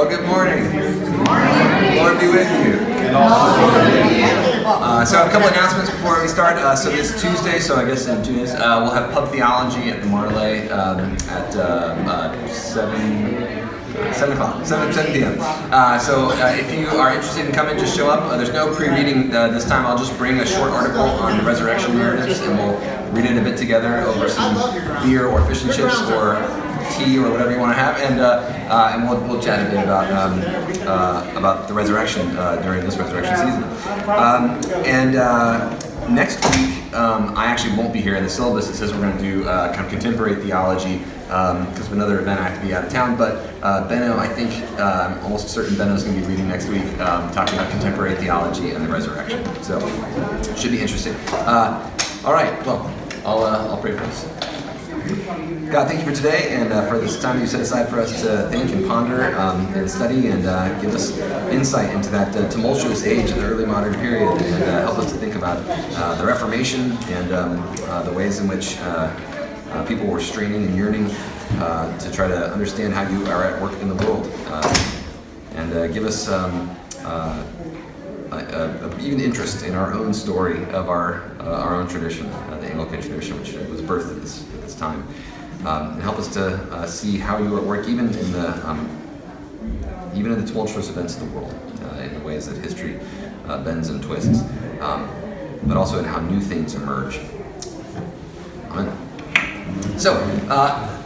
Well, good morning. Good morning. Lord be with you. So I have a couple announcements before we start. So this Tuesday, so I guess in 2 days, we'll have pub theology at the Marley at 7 p.m. So if you are interested in coming, just show up. There's no pre-reading this time. I'll just bring a short article on the resurrection narratives, and we'll read it a bit together over some beer or fish and chips or tea or whatever you want to have, and we'll chat a bit about the resurrection during this resurrection season. Next week, I actually won't be here. In the syllabus, it says we're going to do kind of contemporary theology because of another event. I have to be out of town. But Benno, I think I'm almost certain Benno's going to be reading next week, talking about contemporary theology and the resurrection. So it should be interesting. All right. Well, I'll pray for us. God, thank you for today and for this time you set aside for us to think and ponder and study and give us insight into that tumultuous age of the early modern period and help us to think about the Reformation and the ways in which people were straining and yearning to try to understand how you are at work in the world and give us even interest in our own story of our own tradition, the Anglican tradition, which was birthed at this time, and help us to see how you are at work even in the tumultuous events of the world, in the ways that history bends and twists, but also in how new things emerge. Amen. So,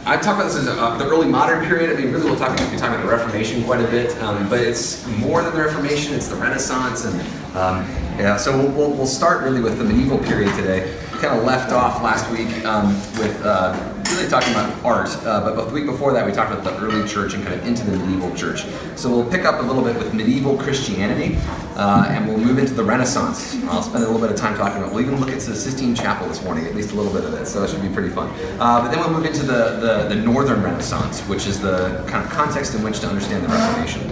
I talk about this as the early modern period. I mean, really we'll be talking about the Reformation quite a bit, but it's more than the Reformation, it's the Renaissance, and so we'll start really with the medieval period today. We kind of left off last week with really talking about art, but the week before that we talked about the early church and kind of into the medieval church. So we'll pick up a little bit with medieval Christianity, and we'll move into the Renaissance. I'll spend a little bit of time talking about, we'll even look at the Sistine Chapel this morning, at least a little bit of it, so it should be pretty fun. But then we'll move into the Northern Renaissance, which is the kind of context in which to understand the Reformation.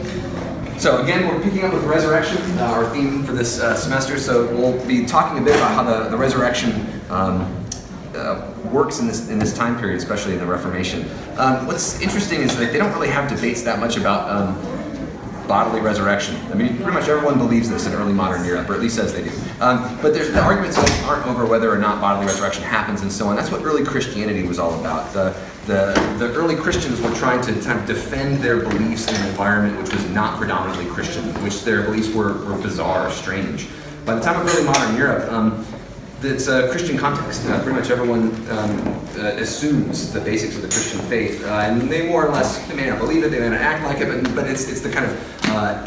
So again, we're picking up with resurrection, our theme for this semester, so we'll be talking a bit about how the resurrection works in this time period, especially in the Reformation. What's interesting is that they don't really have debates that much about bodily resurrection. I mean, pretty much everyone believes this in early modern Europe, or at least says they do. But the arguments aren't over whether or not bodily resurrection happens and so on. That's what early Christianity was all about. The early Christians were trying to kind of defend their beliefs in an environment which was not predominantly Christian, which their beliefs were bizarre, strange. By the time of early modern Europe, it's a Christian context. Pretty much everyone assumes the basics of the Christian faith, and they more or less, they may not believe it, they may not act like it, but it's the kind of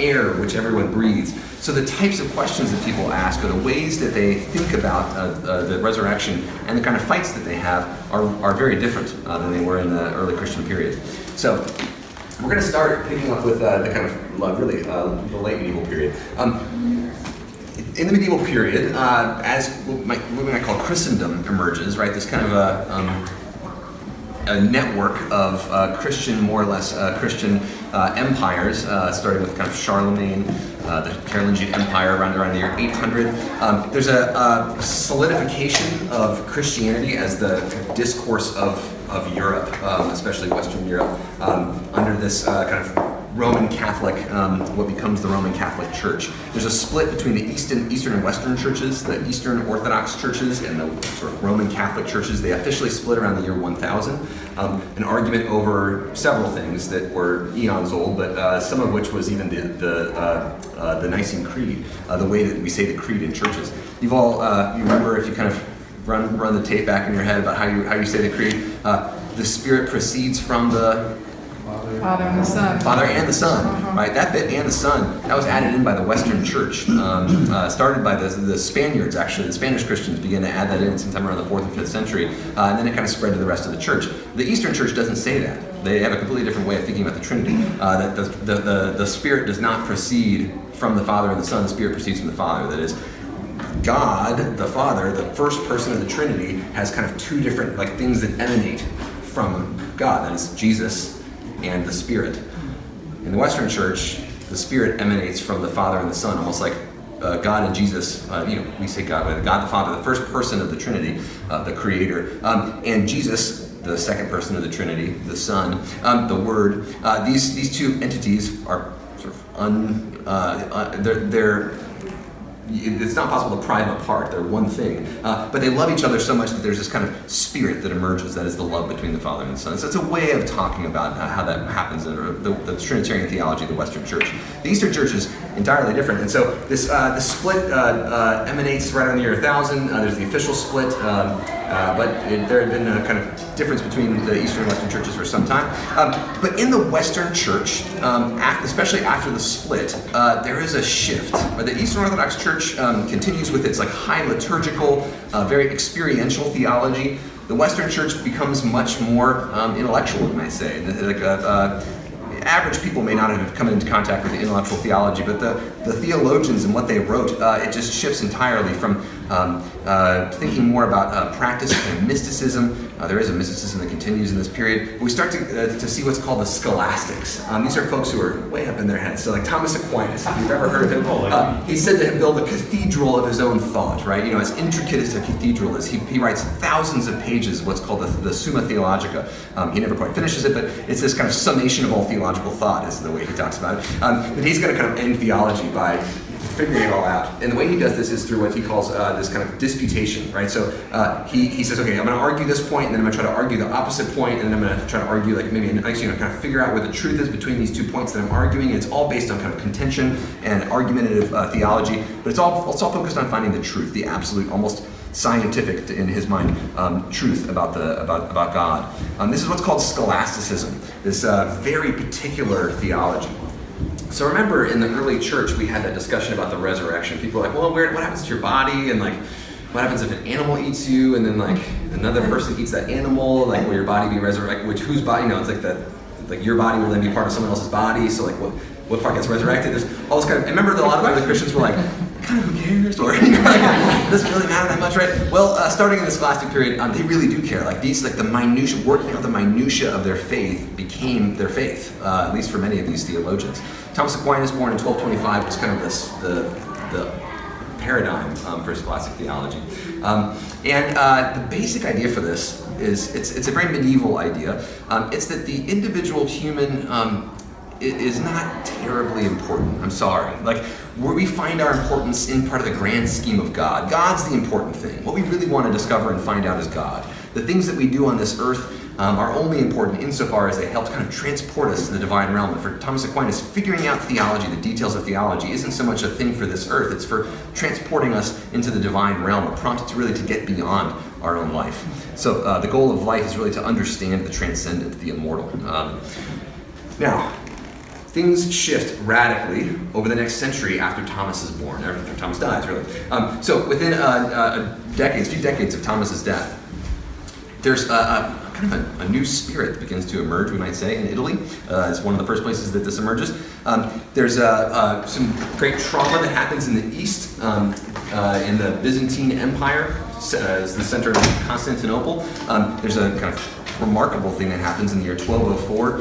air which everyone breathes. So the types of questions that people ask, or the ways that they think about the resurrection, and the kind of fights that they have are very different than they were in the early Christian period. So we're going to start picking up with the kind of really the late medieval period. In the medieval period, as what we might call Christendom emerges, right? This kind of a network of Christian, more or less Christian empires, starting with kind of Charlemagne, the Carolingian Empire around the year 800. There's a solidification of Christianity as the discourse of Europe, especially Western Europe, under this kind of Roman Catholic, what becomes the Roman Catholic Church. There's a split between the Eastern and Western churches, the Eastern Orthodox churches and the sort of Roman Catholic churches. They officially split around the year 1000. An argument over several things that were eons old, but some of which was even the Nicene Creed, the way that we say the creed in churches. You remember, if you kind of run the tape back in your head about how you say the creed, the Spirit proceeds from the Father and the Son. Father and the Son, right? That bit, and the Son, that was added in by the Western Church. Started by the Spaniards, actually. The Spanish Christians began to add that in sometime around the 4th and 5th century, and then it kind of spread to the rest of the church. The Eastern Church doesn't say that. They have a completely different way of thinking about the Trinity. That the Spirit does not proceed from the Father and the Son. The Spirit proceeds from the Father. That is, God, the Father, the first person of the Trinity, has kind of two different things that emanate from God. That is Jesus and the Spirit. In the Western Church, the Spirit emanates from the Father and the Son, almost like God and Jesus, we say God, but God the Father, the first person of the Trinity, the Creator, and Jesus the second person of the Trinity, the Son, the Word. These two entities are sort of it's not possible to pry them apart. They're one thing. But they love each other so much that there's this kind of spirit that emerges that is the love between the Father and the Son. So it's a way of talking about how that happens in the Trinitarian theology of the Western Church. The Eastern Church is entirely different. And so this split emanates right around the year 1000. There's the official split, but there had been a kind of difference between the Eastern and Western churches for some time. But in the Western Church, especially after the split, there is a shift. The Eastern Orthodox Church continues with its like high liturgical, very experiential theology. The Western Church becomes much more intellectual, you might say. Average people may not have come into contact with the intellectual theology, but the theologians and what they wrote, it just shifts entirely from thinking more about practice and mysticism. There is a mysticism that continues in this period. But we start to see what's called the scholastics. These are folks who are way up in their heads. So like Thomas Aquinas, if you've ever heard of him, he's said to have built a cathedral of his own thought, right? You know, as intricate as a cathedral is, he writes thousands of pages, what's called the Summa Theologica. He never quite finishes it, but it's this kind of summation of all theological thought is the way he talks about it. But he's going to kind of end theology by figuring it all out. And the way he does this is through what he calls this kind of disputation, right? So he says, okay, I'm going to argue this point, and then I'm going to try to argue the opposite point, and then I'm going to try to argue like maybe kind of figure out where the truth is between these 2 points that I'm arguing. And it's all based on kind of contention and argumentative theology, but it's all focused on finding the truth, the absolute, almost scientific in his mind truth about God. This is what's called scholasticism, this very particular theology. So remember, in the early church, we had that discussion about the resurrection. People were like, well, what happens to your body? And like, what happens if an animal eats you? And then like another person eats that animal? Like, will your body be resurrected? Whose body? It's like your body will then be part of someone else's body. So like, what part gets resurrected? There's all this kind of. I remember that a lot of early Christians were like, kind of who cares? Or doesn't really matter that much, right? Well, starting in the Scholastic period, they really do care. Like the minutiae, working out the minutiae of their faith became their faith, at least for many of these theologians. Thomas Aquinas, born in 1225, was kind of the paradigm for Scholastic theology. The basic idea for this is, it's a very medieval idea. It's that the individual human is not terribly important. I'm sorry. Like, where we find our importance in part of the grand scheme of God. God's the important thing. What we really want to discover and find out is God. The things that we do on this earth are only important insofar as they help kind of transport us to the divine realm. And for Thomas Aquinas, figuring out theology, the details of theology, isn't so much a thing for this earth. It's for transporting us into the divine realm, a prompt to really to get beyond our own life. So the goal of life is really to understand the transcendent, the immortal. Now, things shift radically over the next century after Thomas is born, after Thomas dies, really. So within a few decades of Thomas's death, there's kind of a new spirit that begins to emerge, we might say, in Italy. It's one of the first places that this emerges. There's some great trauma that happens in the East, in the Byzantine Empire, as the center of Constantinople. There's a kind of remarkable thing that happens in the year 1204.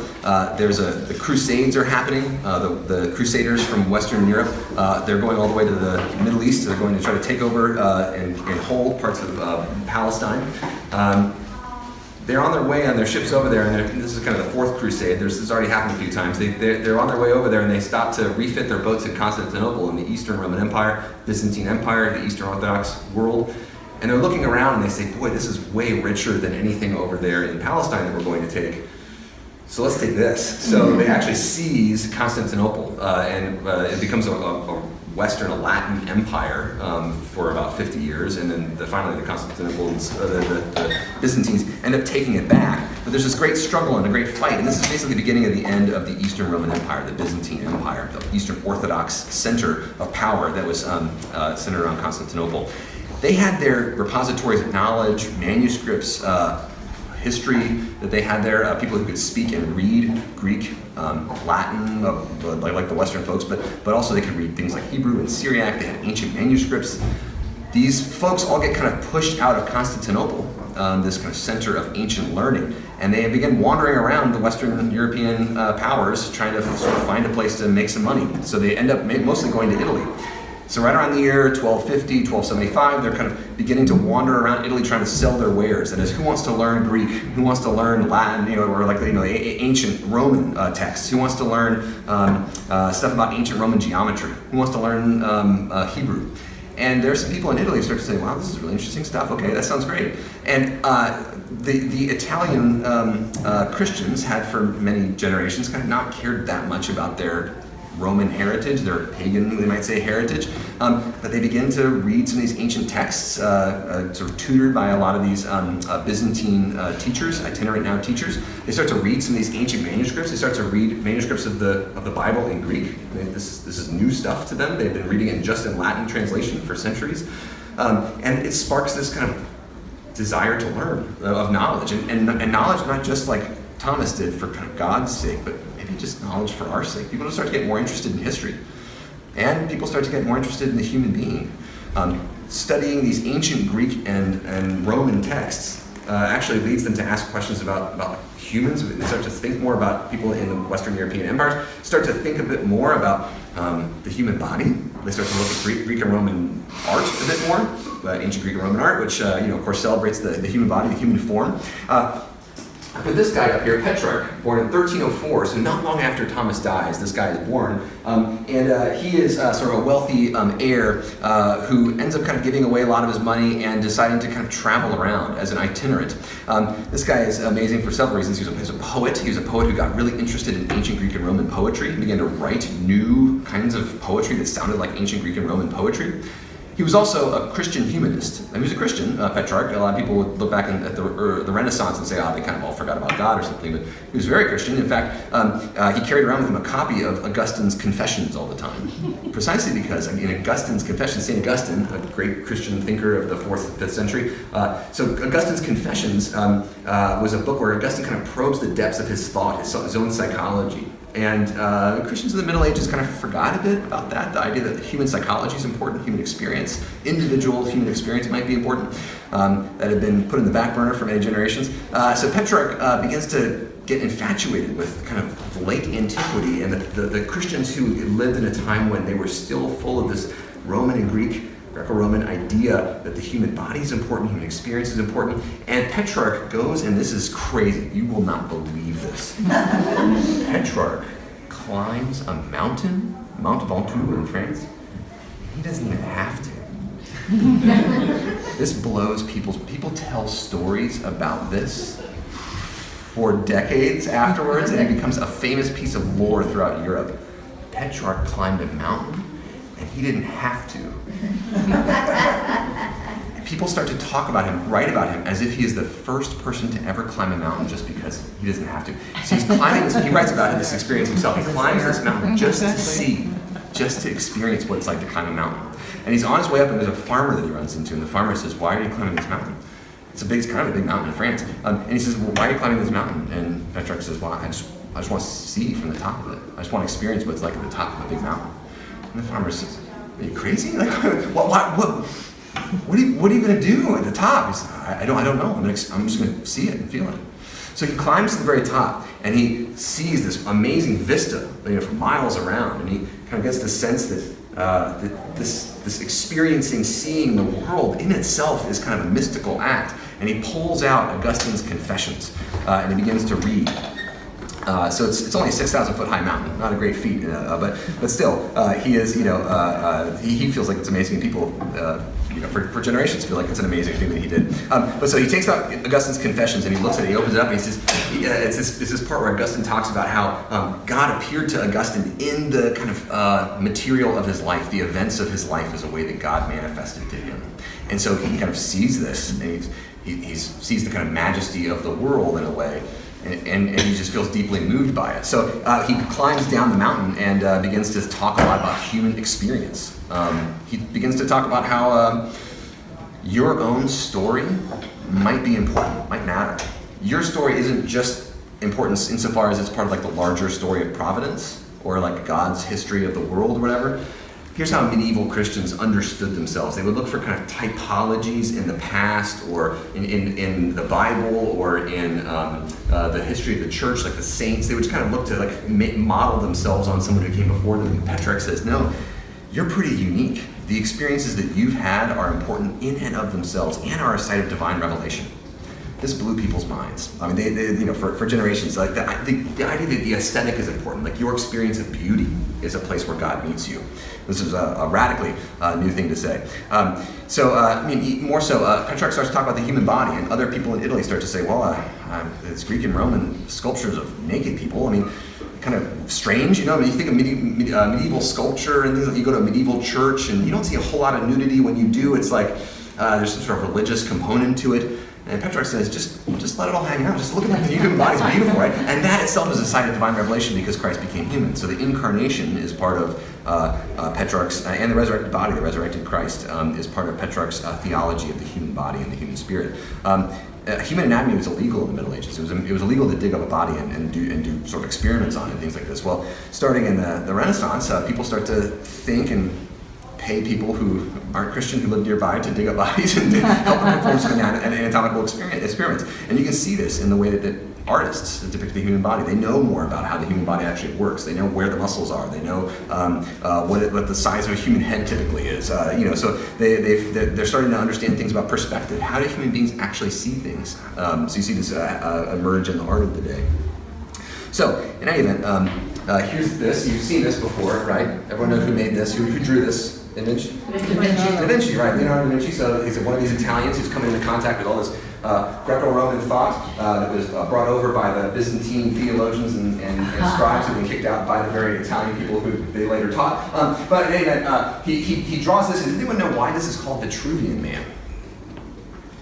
The Crusades are happening. The Crusaders from Western Europe, they're going all the way to the Middle East. They're going to try to take over and hold parts of Palestine. They're on their way on their ships over there, and this is kind of the fourth crusade. This has already happened a few times. They're on their way over there, and they stop to refit their boats in Constantinople in the Eastern Roman Empire, Byzantine Empire, the Eastern Orthodox world. And they're looking around and they say, boy, this is way richer than anything over there in Palestine that we're going to take. So let's take this. So they actually seize Constantinople, and it becomes a Western, a Latin empire for about 50 years, and then finally the Constantinople's, the Byzantines end up taking it back. But there's this great struggle and a great fight, and this is basically the beginning of the end of the Eastern Roman Empire, the Byzantine Empire, the Eastern Orthodox center of power that was centered around Constantinople. They had their repositories of knowledge, manuscripts, history that they had there, people who could speak and read Greek, Latin, like the Western folks, but also they could read things like Hebrew and Syriac. They had ancient manuscripts. These folks all get kind of pushed out of Constantinople, this kind of center of ancient learning, and they begin wandering around the Western European powers trying to sort of find a place to make some money. So they end up mostly going to Italy. So right around the year 1250, 1275, they're kind of beginning to wander around Italy trying to sell their wares. That is, who wants to learn Greek? Who wants to learn Latin? Or like ancient Roman texts? Who wants to learn stuff about ancient Roman geometry? Who wants to learn Hebrew? And there's some people in Italy who start to say, wow, this is really interesting stuff. Okay, that sounds great. And the Italian Christians had for many generations kind of not cared that much about their Roman heritage, their pagan, they might say, heritage, but they begin to read some of these ancient texts, sort of tutored by a lot of these Byzantine teachers, itinerant now teachers. They start to read some of these ancient manuscripts. They start to read manuscripts of the Bible in Greek. This is new stuff to them. They've been reading it just in Latin translation for centuries, and it sparks this kind of desire to learn of knowledge, and knowledge not just like Thomas did for kind of God's sake, but maybe just knowledge for our sake. People start to get more interested in history, and people start to get more interested in the human being. Studying these ancient Greek and Roman texts actually leads them to ask questions about humans. They start to think more about people in the Western European empires, start to think a bit more about the human body. They start to look at Greek and Roman art a bit more, ancient Greek and Roman art, which of course celebrates the human body, the human form. But this guy up here, Petrarch, born in 1304, so not long after Thomas dies, this guy is born, and he is sort of a wealthy heir who ends up kind of giving away a lot of his money and deciding to kind of travel around as an itinerant. This guy is amazing for several reasons. He was a poet. He was a poet who got really interested in ancient Greek and Roman poetry. He began to write new kinds of poetry that sounded like ancient Greek and Roman poetry. He was also a Christian humanist. And he was a Christian, Petrarch. A lot of people would look back at the Renaissance and say, they kind of all forgot about God or something, but he was very Christian. In fact, he carried around with him a copy of Augustine's Confessions all the time, precisely because, in Augustine's Confessions, St. Augustine, a great Christian thinker of the 4th, 5th century, so Augustine's Confessions was a book where Augustine kind of probes the depths of his thought, his own psychology. And Christians in the Middle Ages kind of forgot a bit about that, the idea that human psychology is important, human experience, individual human experience might be important, that had been put in the back burner for many generations. So Petrarch begins to get infatuated with kind of late antiquity and the Christians who lived in a time when they were still full of this Roman and Greco-Roman idea that the human body is important, human experience is important, and Petrarch goes, and this is crazy, you will not believe this. Petrarch climbs a mountain, Mount Ventoux in France, and he doesn't even have to. This blows people tell stories about this for decades afterwards, and it becomes a famous piece of lore throughout Europe. Petrarch climbed a mountain, and he didn't have to. People start to talk about him, write about him, as if he is the first person to ever climb a mountain just because he doesn't have to. So he's climbing this, he writes about this experience himself. He climbs this mountain just to experience what it's like to climb a mountain. And he's on his way up, and there's a farmer that he runs into, and the farmer says, "Why are you climbing this mountain?" It's kind of a big mountain in France. And he says, "Well, why are you climbing this mountain?" And Petrarch says, "Well, I just want to see from the top of it. I just want to experience what it's like at the top of a big mountain." And the farmer says, "Are you crazy? Like, what are you going to do at the top?" He says, I don't know. I'm just going to see it and feel it." So he climbs to the very top, and he sees this amazing vista, for miles around, and he kind of gets the sense that this experiencing, seeing the world in itself is kind of a mystical act. And he pulls out Augustine's Confessions, and he begins to read. So it's only a 6,000 foot high mountain, not a great feat, but still, he is, he feels like it's amazing, and people, for generations feel like it's an amazing thing that he did. But so he takes out Augustine's Confessions, and he looks at it, he opens it up, and he says, it's this part where Augustine talks about how God appeared to Augustine in the kind of material of his life, the events of his life, as a way that God manifested to him. And so he kind of sees this, and he sees the kind of majesty of the world in a way. And he just feels deeply moved by it. So he climbs down the mountain and begins to talk a lot about human experience. He begins to talk about how your own story might be important, might matter. Your story isn't just important insofar as it's part of like the larger story of providence or like God's history of the world or whatever. Here's how medieval Christians understood themselves. They would look for kind of typologies in the past or in the Bible or in the history of the church, like the saints. They would just kind of look to like model themselves on someone who came before them. And Petrarch says, no, you're pretty unique. the experiences that you've had are important in and of themselves and are a site of divine revelation. This blew people's minds. I mean, they for generations, like the idea that the aesthetic is important, like your experience of beauty is a place where God meets you. This is a radically new thing to say. More so, Petrarch starts to talk about the human body, and other people in Italy start to say, well, it's Greek and Roman sculptures of naked people. I mean, kind of strange, you know. I mean, you think of medieval sculpture, and you go to a medieval church, and you don't see a whole lot of nudity. When you do, it's like there's some sort of religious component to it. And Petrarch says, just let it all hang out. Just look at the human body. It's beautiful, right? And that itself is a sign of divine revelation because Christ became human. So the incarnation is part of Petrarch's, and the resurrected body, the resurrected Christ, is part of Petrarch's theology of the human body and the human spirit. Human anatomy was illegal in the Middle Ages. It was illegal to dig up a body and do sort of experiments on it and things like this. Well, starting in the Renaissance, people start to think and pay people who aren't Christian who live nearby to dig up bodies and to help them perform some anatomical experiments. And you can see this in the way that artists depict the human body. They know more about how the human body actually works. They know where the muscles are. They know what the size of a human head typically is. So they're starting to understand things about perspective. How do human beings actually see things? So you see this emerge in the art of the day. So in any event, here's this. You've seen this before, right? Everyone knows who made this. Who drew this image? Da Vinci, right? Leonardo da Vinci. So he's one of these Italians who's come into contact with all this Greco-Roman thought that was brought over by the Byzantine theologians and scribes who've been kicked out by the very Italian people who they later taught. But in any event, he draws this. And does anyone know why this is called Vitruvian Man?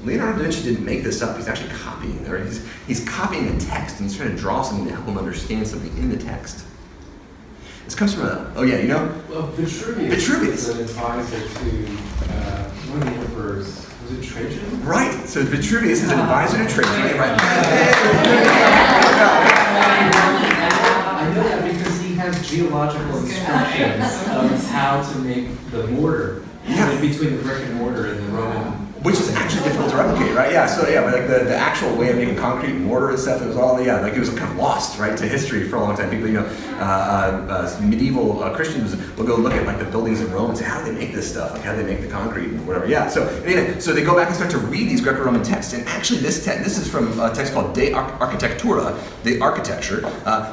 Leonardo da Vinci didn't make this up. He's actually copying it. Right? He's copying the text, and he's trying to draw something to help him understand something in the text. This comes from Well, Vitruvius was an advisor to one of the emperors. Was it Trajan? Right. So Vitruvius is an advisor to Trajan. Right. I know that because he has geological instructions of how to make the mortar between the brick and mortar and the Roman. Which is actually difficult to replicate, right? Yeah, so but like the actual way of making concrete and mortar and stuff, it was all, it was kind of lost, right, to history for a long time. People, medieval Christians will go look at like the buildings in Rome and say, how do they make this stuff? Like, how do they make the concrete and whatever? Yeah, so anyway, so they go back and start to read these Greco-Roman texts, and actually this is from a text called De Architectura, the architecture,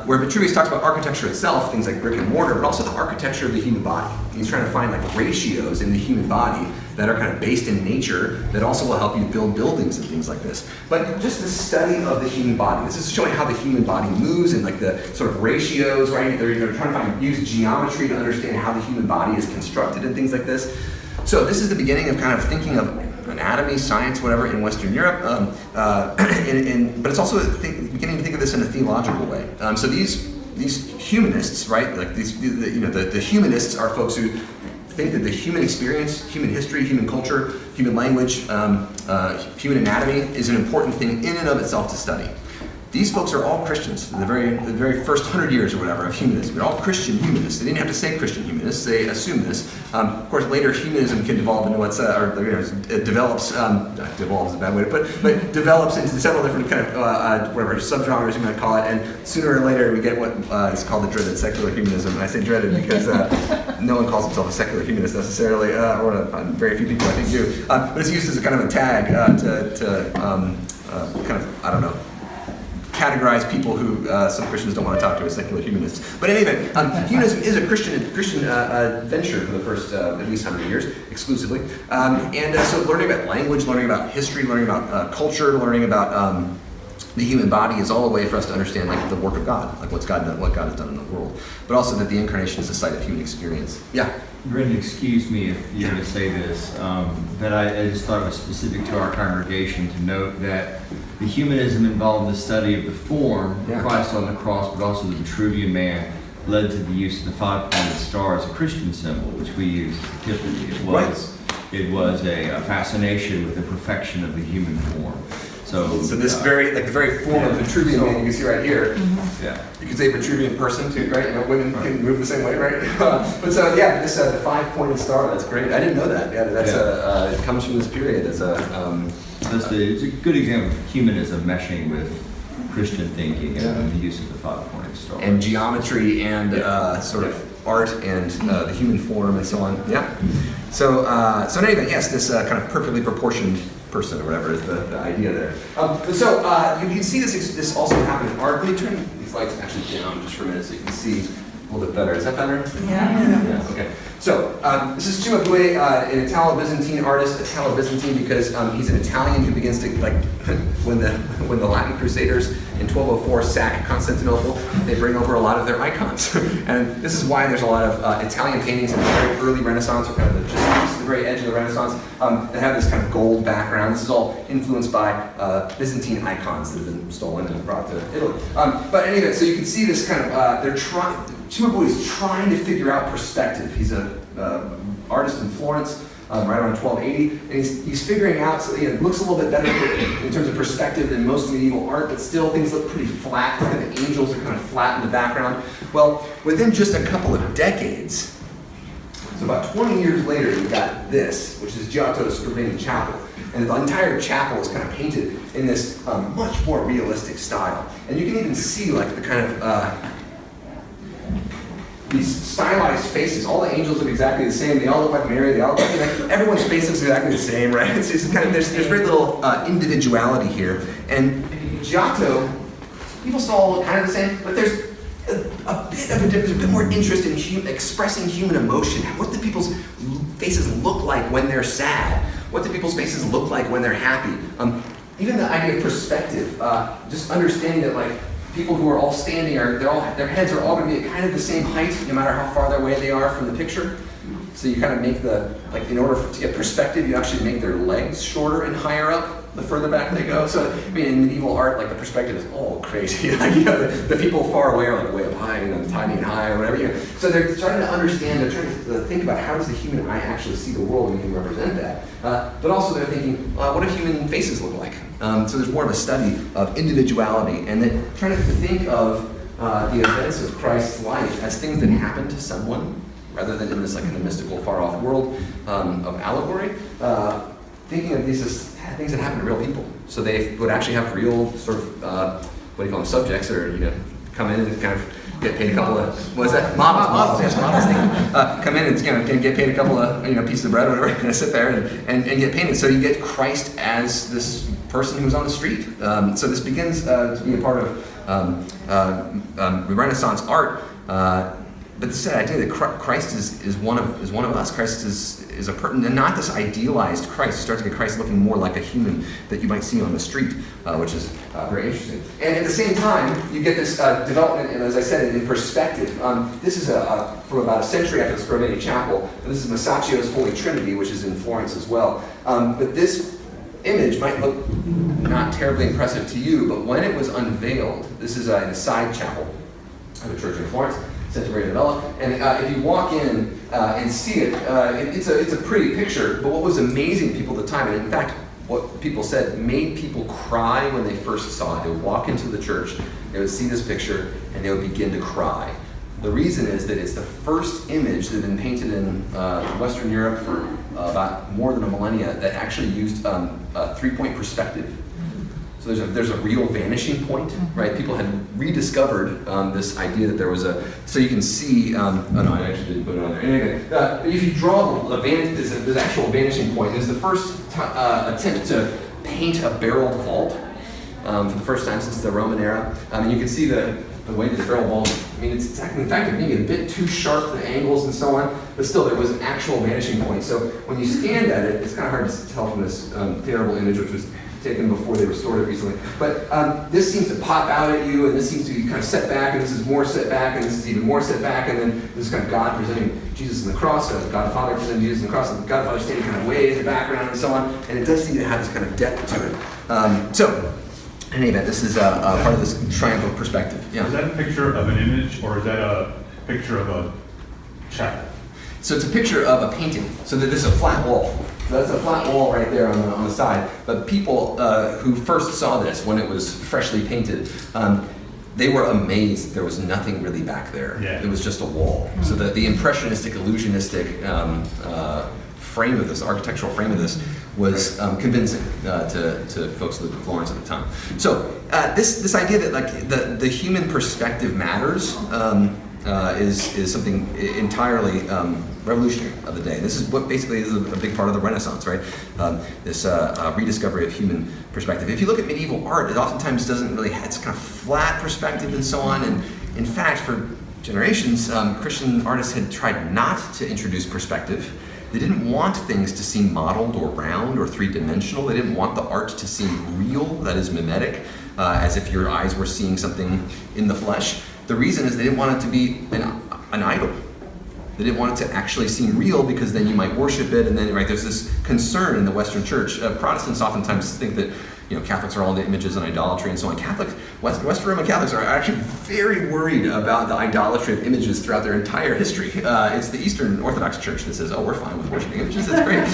where Vitruvius talks about architecture itself, things like brick and mortar, but also the architecture of the human body. He's trying to find like ratios in the human body that are kind of based in nature that also will help you build buildings and things like this. But just the study of the human body. This is showing how the human body moves and like the sort of ratios, right? They're trying to use geometry to understand how the human body is constructed and things like this. So this is the beginning of kind of thinking of anatomy, science, whatever, in Western Europe. But it's also beginning to think of this in a theological way. So these humanists, right? Like the humanists are folks who think that the human experience, human history, human culture, human language, human anatomy is an important thing in and of itself to study. These folks are all Christians. The very first 100 years or whatever of humanism, they're all Christian humanists. They didn't have to say Christian humanists. They assume this. Of course, later humanism can devolve into it develops. Devolves is a bad way to put it, but develops into several different kind of subgenres you might call it. And sooner or later, we get what is called the dreaded secular humanism. And I say dreaded because no one calls himself a secular humanist necessarily, or very few people I think do. But it's used as a kind of a tag to kind of, I don't know, categorize people who some Christians don't want to talk to as secular humanists. But in any event, humanism is a Christian venture for the first at least 100 years, exclusively. So learning about language, learning about history, learning about culture, learning about the human body is all a way for us to understand like the work of God, like what God has done in the world. But also that the incarnation is a site of human experience. Yeah. Brendan, excuse me if you're going to say this, but I just thought it was specific to our congregation to note that the humanism involved the study of the form of Christ on the cross, but also the Vitruvian Man led to the use of the five-pointed star as a Christian symbol, which we use as a Tiffany. It was a fascination with the perfection of the human form. So this the very form of Vitruvian Man you can see right here. Mm-hmm. Yeah. You could say Vitruvian person too, right? Women can move the same way, right? This the five-pointed star. That's great. I didn't know that. Yeah, it comes from this period. It's a good example of humanism meshing with Christian thinking and the use of the five-pointed star. And geometry and sort of art and the human form and so on. Yeah. So in any event, yes, this kind of perfectly proportioned person or whatever is the idea there. You can see this also happen in art. Let me turn these lights actually down just for a minute so you can see a little bit better. Is that better? Yeah. Okay. So this is Cimabue, an Italo-Byzantine artist. Italo-Byzantine because he's an Italian who begins to when the Latin Crusaders in 1204 sack Constantinople, they bring over a lot of their icons, and this is why there's a lot of Italian paintings in the very early Renaissance, or kind of just the very edge of the Renaissance, that have this kind of gold background. This is all influenced by Byzantine icons that have been stolen and brought to Italy. But anyway, so you can see this kind of Cimabue is trying to figure out perspective. He's an artist in Florence, right around 1280, and he's figuring out, so it looks a little bit better in terms of perspective than most medieval art, but still things look pretty flat. Look at the angels are kind of flat in the background. Well, within just a couple of decades, so about 20 years later, you got this, which is Giotto's Scriveni Chapel. And the entire chapel is kind of painted in this much more realistic style. And you can even see like the kind of these stylized faces. All the angels look exactly the same. They all look like Mary. They all look like everyone's face looks exactly the same, right? It's just kind of there's very little individuality here. And Giotto, people still all look kind of the same, but there's a bit of a difference, a bit more interest in expressing human emotion. What do people's faces look like when they're sad? What do people's faces look like when they're happy? Even the idea of perspective, just understanding that like people who are all standing their heads are all going to be at kind of the same height, no matter how far away they are from the picture. So you kind of make in order to get perspective, you actually make their legs shorter and higher up the further back they go. So I mean, in medieval art, like the perspective is all crazy. Like the people far away are like way up high, tiny and high or whatever. So they're starting to understand. They're trying to think about how does the human eye actually see the world and we can represent that. But also they're thinking, what do human faces look like? So there's more of a study of individuality and then trying to think of the events of Christ's life as things that happened to someone rather than in this like kind of mystical, far-off world of allegory. Thinking of these as things that happen to real people. So they would actually have real sort of, what do you call them, subjects or, come in and kind of get paid a couple of, what is that? Models, yes, models. Come in and get paid a couple of, pieces of bread or whatever, and sit there and get painted. So you get Christ as this person who's on the street. So this begins to be a part of Renaissance art. But this idea that Christ is one of us. Christ is a person, and not this idealized Christ. You start to get Christ looking more like a human that you might see on the street, which is very interesting. And at the same time, you get this development, and as I said, in perspective. This is from about a century after the Scriveni Chapel. And this is Masaccio's Holy Trinity, which is in Florence as well. But this image might look not terribly impressive to you, but when it was unveiled, this is in a side chapel of a church in Florence. Santa Maria Novella, and if you walk in and see it, it's a pretty picture, but what was amazing to people at the time, and in fact, what people said made people cry when they first saw it. They would walk into the church, they would see this picture, and they would begin to cry. The reason is that it's the first image that had been painted in Western Europe for about more than a millennia that actually used three-point perspective. So there's a real vanishing point, right? People had rediscovered this idea that there was so you can see, oh no, I actually didn't put it on there. Anyway, if you draw there's actual vanishing point. There's the first attempt to paint a barrel vault for the first time since the Roman era. And you can see the way that the barrel vault, it's exactly, in fact, maybe a bit too sharp, the angles and so on, but still there was an actual vanishing point. So when you stand at it, it's kind of hard to tell from this terrible image, which was taken before they restored it recently. But this seems to pop out at you, and this seems to be kind of set back, and this is more set back, and this is even more set back, and then this is kind of God presenting Jesus on the cross, God the Father presenting Jesus on the cross, and God the Father standing kind of way in the background and so on, and it does seem to have this kind of depth to it. So, in any event, this is part of this triumph of perspective. Yeah. Is that a picture of an image, or is that a picture of a chapel? So it's a picture of a painting. So that this is a flat wall. So that's a flat wall right there on the side. But people who first saw this when it was freshly painted, they were amazed there was nothing really back there. Yeah. It was just a wall. Mm-hmm. So the impressionistic, illusionistic frame of this, architectural frame of this, was convincing to folks living in Florence at the time. So this idea that like the human perspective matters is something entirely revolutionary of the day. This is what basically is a big part of the Renaissance, right? This rediscovery of human perspective. If you look at medieval art, it oftentimes doesn't really have, it's kind of flat perspective and so on. And in fact, for generations, Christian artists had tried not to introduce perspective. They didn't want things to seem modeled or round or three-dimensional. They didn't want the art to seem real, that is mimetic, as if your eyes were seeing something in the flesh. The reason is they didn't want it to be an idol. They didn't want it to actually seem real because then you might worship it, and then right there's this concern in the Western Church. Protestants oftentimes think that Catholics are all into images and idolatry and so on. Western Roman Catholics are actually very worried about the idolatry of images throughout their entire history. It's the Eastern Orthodox Church that says, "Oh, we're fine with worshiping images. That's great."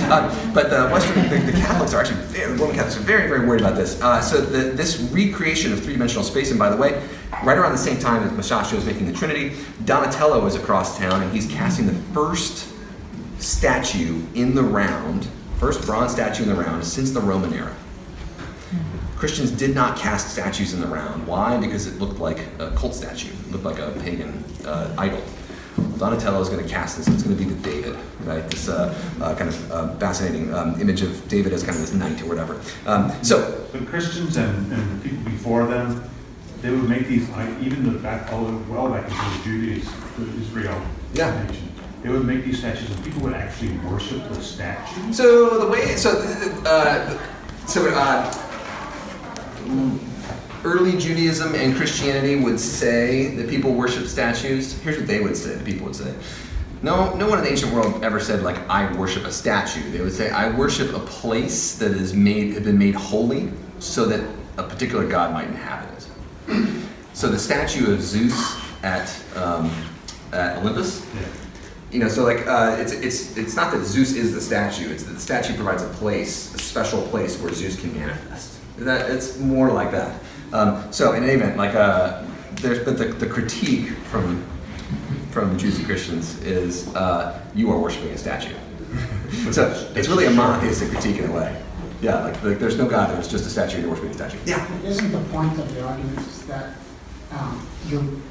But the Catholics are actually Roman Catholics are very, very worried about this. So this recreation of three-dimensional space, and by the way, right around the same time as Masaccio is making the Trinity, Donatello is across town and he's casting the first statue in the round, first bronze statue in the round since the Roman era. Christians did not cast statues in the round. Why? Because it looked like a cult statue. It looked like a pagan idol. Donatello is going to cast this. It's going to be the David, right? This kind of fascinating image of David as kind of this knight or whatever. So the Christians and the people before them, they would make these, even back into Judaism, Israel nation. They would make these statues, and people would actually worship the statues. Early Judaism and Christianity would say that people worship statues. Here's what they would say, the people would say. No one in the ancient world ever said, like, I worship a statue. They would say, I worship a place that had been made holy so that a particular god might inhabit it. So the statue of Zeus at Olympus, it's not that Zeus is the statue, it's that the statue provides a place, a special place where Zeus can manifest. It's more like that. So in any event, the critique from Jews and Christians is you are worshiping a statue. So it's really a monotheistic critique in a way. Yeah, like there's no God, there's just a statue and you're worshiping a statue. Yeah. Isn't the point of the argument is that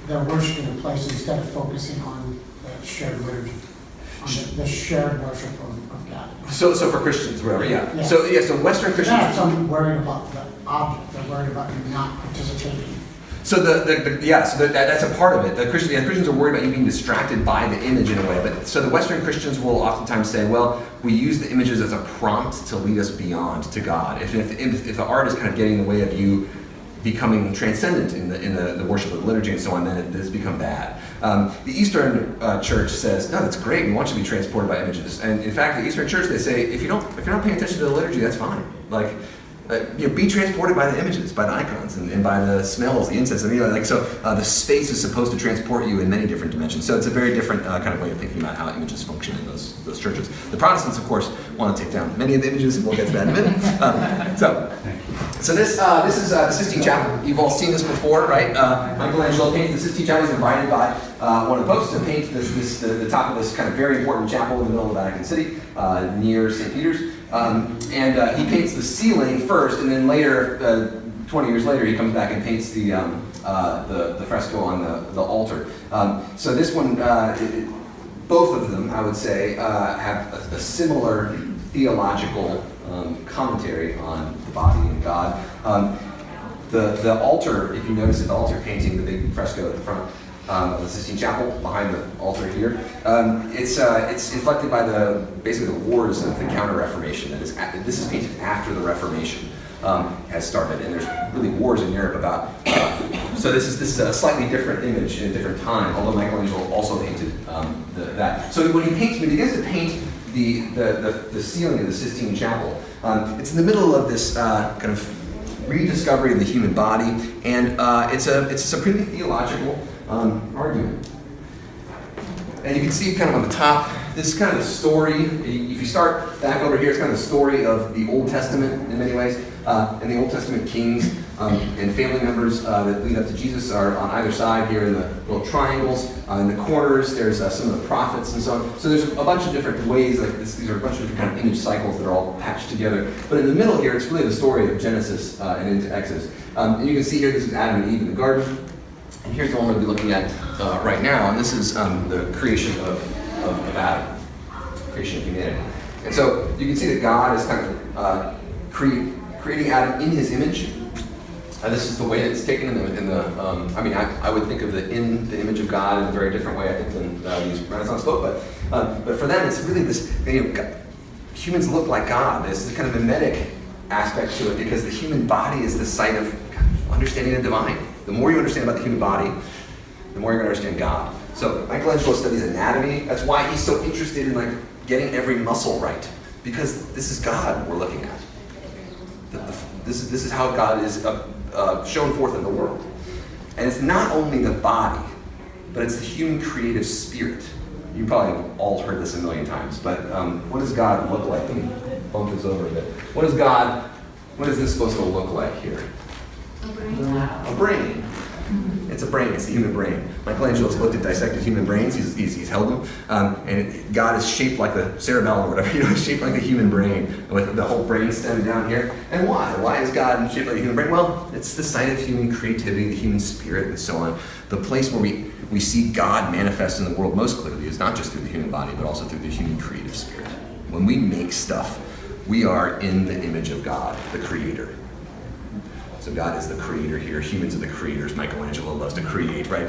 they're worshiping a place instead of focusing on the shared liturgy, on the shared worship of God? So for Christians, whatever, yeah. Yeah. So Western Christians. Yeah, so I'm worried about the object. They're worried about you not participating. So that's a part of it. Christians are worried about you being distracted by the image in a way. But so the Western Christians will oftentimes say, well, we use the images as a prompt to lead us beyond to God. If the art is kind of getting in the way of you becoming transcendent in the worship of the liturgy and so on, then it has become bad. The Eastern Church says, no, that's great. We want you to be transported by images. And in fact, the Eastern Church, they say, if you're not paying attention to the liturgy, that's fine. Be transported by the images, by the icons, and by the smells, the incense. The space is supposed to transport you in many different dimensions. So it's a very different kind of way of thinking about how images function in those churches. The Protestants, of course, want to take down many of the images, and we'll get to that in a minute. So this is the Sistine Chapel. You've all seen this before, right? Michelangelo painted the Sistine Chapel. He's invited by one of the popes to paint the top of this kind of very important chapel in the middle of Vatican City, near St. Peter's. He paints the ceiling first, and then later, 20 years later, he comes back and paints the fresco on the altar. So this one, both of them, I would say, have a similar theological commentary on the body and God. The altar, if you notice the altar painting, the big fresco at the front of the Sistine Chapel, behind the altar here, it's inflected by basically the wars of the Counter-Reformation. This is painted after the Reformation has started, and there's really wars in Europe about. So this is a slightly different image in a different time, although Michelangelo also painted that. So when he begins to paint the ceiling of the Sistine Chapel, it's in the middle of this kind of rediscovery of the human body, and it's a supremely theological argument. And you can see kind of on the top, this is kind of the story. If you start back over here, it's kind of the story of the Old Testament in many ways. And the Old Testament kings, And family members that lead up to Jesus are on either side here in the little triangles. In the corners, there's some of the prophets and so on. So there's a bunch of different ways, like this, these are a bunch of different kind of image cycles that are all patched together. But in the middle here, it's really the story of Genesis and into Exodus. And you can see here, this is Adam and Eve in the garden. And here's the one we're going to be looking at right now. And this is the creation of Adam, creation of humanity. And so you can see that God is kind of creating Adam in his image. This is the way it's taken in the I would think of in the image of God in a very different way, I think, than these Renaissance folk. But for them, it's really this, humans look like God. There's this kind of mimetic aspect to it because the human body is the site of understanding the divine. The more you understand about the human body, the more you're going to understand God. So Michelangelo studies anatomy. That's why he's so interested in getting every muscle right, because this is God we're looking at. This is how God is shown forth in the world. And it's not only the body, but it's the human creative spirit. You probably have all heard this a million times, but what does God look like? Let me bump this over a bit. What is this supposed to look like here? A brain. It's a brain. It's the human brain. Michelangelo's looked at dissected human brains. He's held them, and God is shaped like the cerebellum or whatever. Shaped like the human brain with the whole brain stem down here. And why? Why is God shaped like the human brain? Well, it's the site of human creativity, the human spirit, and so on. The place where we see God manifest in the world most clearly is not just through the human body, but also through the human creative spirit. When we make stuff, we are in the image of God, the Creator. So God is the creator here. Humans are the creators. Michelangelo loves to create, right?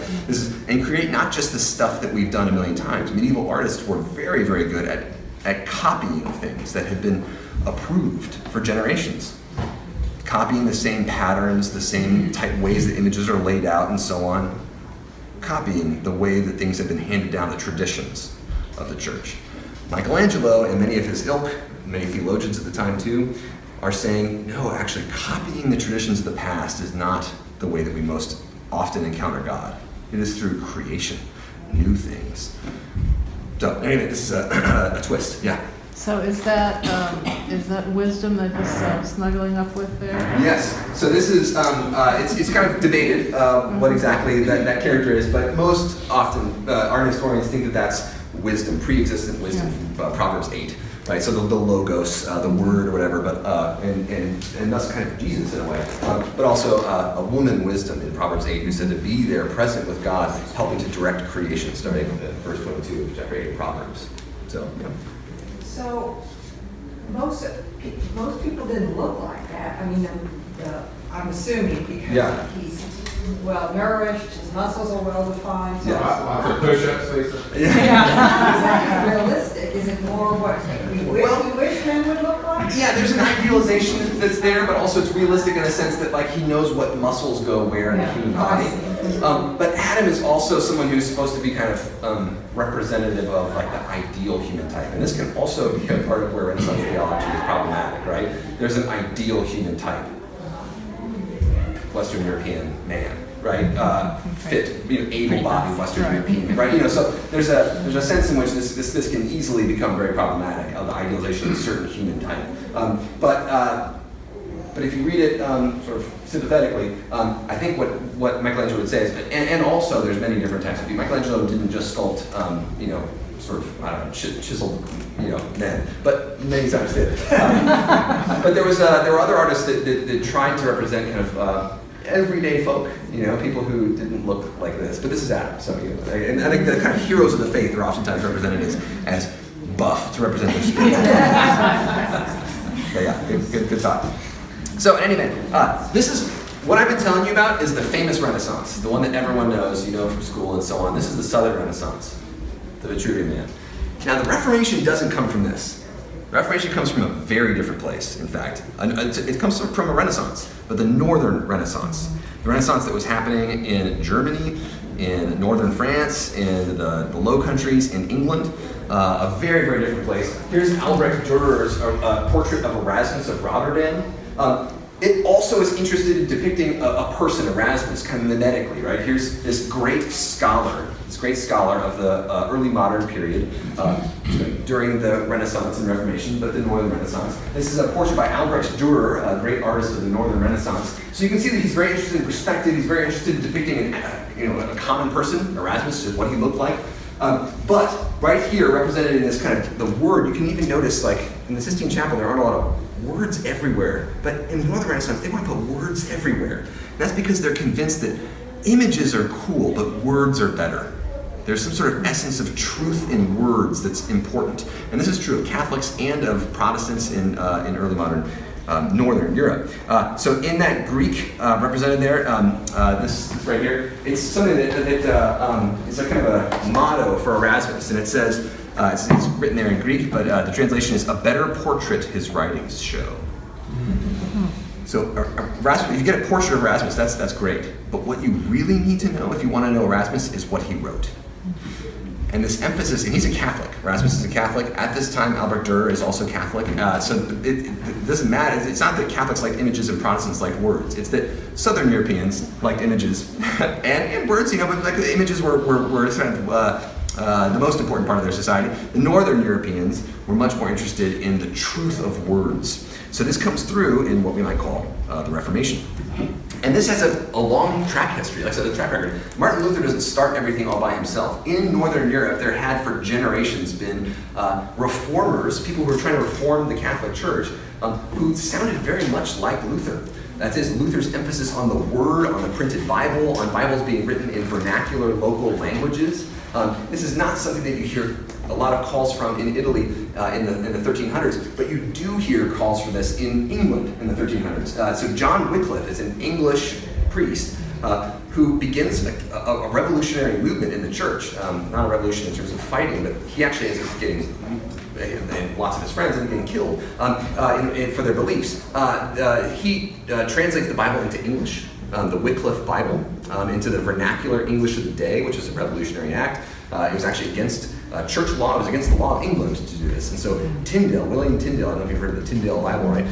And create not just the stuff that we've done a million times. Medieval artists were very, very good at copying things that had been approved for generations. Copying the same patterns, the same type ways that images are laid out and so on. Copying the way that things have been handed down, the traditions of the church. Michelangelo and many of his ilk, many theologians at the time too, are saying, no, actually copying the traditions of the past is not the way that we most often encounter God. It is through creation, new things. So anyway, this is a twist, yeah. So is that wisdom that he's snuggling up with there? Yes. So this is, it's kind of debated what exactly that character is, but most often art historians think that that's wisdom, pre-existent wisdom, from Proverbs 8. Right, so the logos, the word or whatever, but and thus kind of Jesus in a way, but also a woman wisdom in Proverbs 8 who said to be there present with God, helping to direct creation, starting with verse 22 of chapter 8 of Proverbs. So, yeah. So most people didn't look like that. I mean, I'm assuming because he's well nourished, his muscles are well defined. So Yeah. Lots of push-ups, Lisa. Yeah. Is it realistic? Is it more what we wish men would look like? Yeah, there's an idealization that's there, but also it's realistic in a sense that he knows what muscles go where in the human body. But Adam is also someone who's supposed to be kind of representative of the ideal human type, and this can also be a part of where Renaissance theology is problematic, right? There's an ideal human type. Western European man, right? Fit, able-bodied Western European man, right? So there's a sense in which this can easily become very problematic of the idealization of a certain human type. But if you read it sort of sympathetically, I think what Michelangelo would say is, and also there's many different types of people. Michelangelo didn't just sculpt, sort of, I don't know, chiseled, men, but many times did. But there were other artists that tried to represent kind of everyday folk, people who didn't look like this. But this is Adam, so and I think the kind of heroes of the faith are oftentimes represented as buff to represent their spirit. But yeah, good thought. So anyway, this is what I've been telling you about is the famous Renaissance, the one that everyone knows, from school and so on. This is the Southern Renaissance, the Vitruvian Man. Now the Reformation doesn't come from this. The Reformation comes from a very different place, in fact. It comes from a Renaissance, but the Northern Renaissance. The Renaissance that was happening in Germany, in northern France, in the Low Countries, in England. A very, very different place. Here's Albrecht Dürer's portrait of Erasmus of Rotterdam. It also is interested in depicting a person, Erasmus, kind of mimetically, right? Here's this great scholar of the early modern period during the Renaissance and Reformation, but the Northern Renaissance. This is a portrait by Albrecht Dürer, a great artist of the Northern Renaissance. So you can see that he's very interested in perspective. He's very interested in depicting a common person, Erasmus, just what he looked like. But right here, represented in this kind of the word, you can even notice, like in the Sistine Chapel, there aren't a lot of words everywhere. But in the Northern Renaissance, they want to put words everywhere. And that's because they're convinced that images are cool, but words are better. There's some sort of essence of truth in words that's important. And this is true of Catholics and of Protestants in early modern Northern Europe. So in that Greek represented there, this right here, it's something that it's a kind of a motto for Erasmus, and it says, it's written there in Greek, but the translation is, "A better portrait his writings show." So Erasmus, if you get a portrait of Erasmus, that's great. But what you really need to know, if you want to know Erasmus, is what he wrote. And this emphasis, and he's a Catholic. Erasmus is a Catholic. At this time, Albrecht Dürer is also Catholic. So it doesn't matter. It's not that Catholics liked images and Protestants liked words. It's that Southern Europeans liked images and words. But like the images were sort of the most important part of their society. The Northern Europeans were much more interested in the truth of words. So this comes through in what we might call the Reformation. And this has a long track history, like I said, a track record. Martin Luther doesn't start everything all by himself. In Northern Europe, there had for generations been reformers, people who were trying to reform the Catholic Church, who sounded very much like Luther. That is, Luther's emphasis on the Word, on the printed Bible, on Bibles being written in vernacular local languages. This is not something that you hear a lot of calls from in Italy in the 1300s, but you do hear calls for this in England in the 1300s. So John Wycliffe is an English priest who begins a revolutionary movement in the church. Not a revolution in terms of fighting, but he actually ends up getting, and lots of his friends end up getting killed for their beliefs. He translates the Bible into English, the Wycliffe Bible, into the vernacular English of the day, which is a revolutionary act. It was actually against church law. It was against the law of England to do this. And so William Tyndale, I don't know if you've heard of the Tyndale Bible, right?